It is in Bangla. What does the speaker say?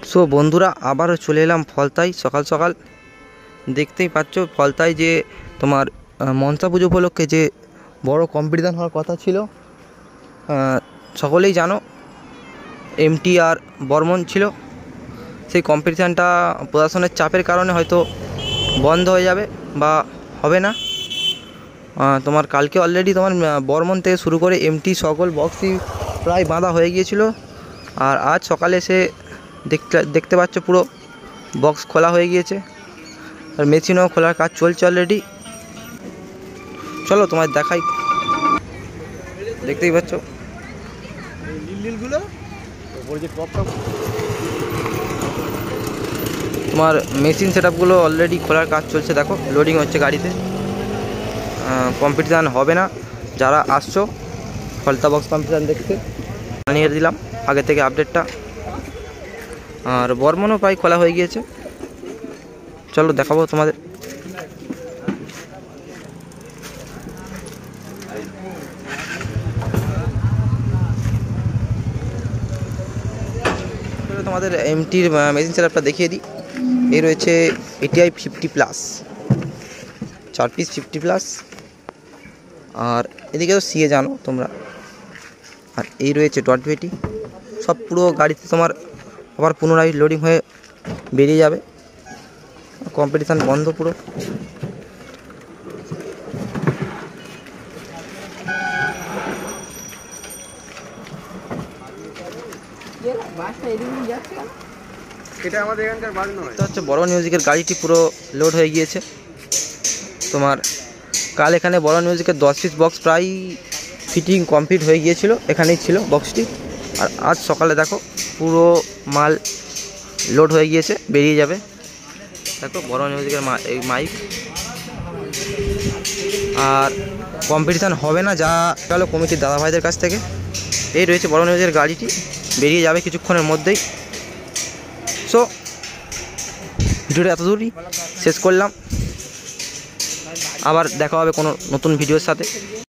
সো বন্ধুরা আবারও চলে এলাম ফলতায় সকাল সকাল। দেখতেই পাচ্ছ ফলতায় যে তোমার মনসা পুজো উপলক্ষে যে বড় কম্পিটিশান হওয়ার কথা ছিল, সকলেই জানো এমটি আর বর্মন ছিল। সেই কম্পিটিশানটা প্রশাসনের চাপের কারণে হয়তো বন্ধ হয়ে যাবে বা হবে না। তোমার কালকে অলরেডি তোমার বর্মন থেকে শুরু করে এমটি সকল বক্সই প্রায় বাঁধা হয়ে গিয়েছিল, আর আজ সকালে এসে দেখতে পাচ্ছ পুরো বক্স খোলা হয়ে গিয়েছে, আর মেশিনও খোলার কাজ চলছে অলরেডি। চলো তোমার দেখাই, দেখতেই পাচ্ছ তোমার মেশিন সেটআপগুলো অলরেডি খোলার কাজ চলছে। দেখো লোডিং হচ্ছে গাড়িতে। কম্পিটিশান হবে না, যারা আসছো ফলতা বক্স কম্পিটিশান দেখতে জানিয়ে দিলাম আগে থেকে আপডেটটা। আর বর্মনও প্রায় খোলা হয়ে গিয়েছে, চলো দেখাবো তোমাদের। তোমাদের এমটির মেশিন সেটআপটা দেখিয়ে দিই। এই রয়েছে এটিআই 50+, 4 পিস 50+, আর এদিকেও সিএ জানো তোমরা। আর এই রয়েছে .20, সব পুরো গাড়িতে তোমার আবার পুনরায় লোডিং হয়ে বেরিয়ে যাবে। কম্পিটিশান বন্ধ পুরো। এটা আমাদের এখানকার বাস নয়, এটা হচ্ছে বড় মিউজিকের গাড়িটি পুরো লোড হয়ে গিয়েছে। তোমার কাল এখানে বড় মিউজিকের 10 পিস বক্স প্রায় ফিটিং কমপ্লিট হয়ে গিয়েছিল, এখানেই ছিল বক্সটি। আর আজ সকালে দেখো পুরো মাল লোড হয়ে গিয়েছে, বেরিয়ে যাবে। দেখো বড় মিউজিকের এই মাইক। আর কম্পিটিশান হবে না, যা গেল কমিটির দাদাভাইদের কাছ থেকে। এই রয়েছে বড় মিউজিকের গাড়িটি, বেরিয়ে যাবে কিছুক্ষণের মধ্যেই। সো ভিডিওটা এত দূরই শেষ করলাম, আবার দেখা হবে কোনো নতুন ভিডিওর সাথে।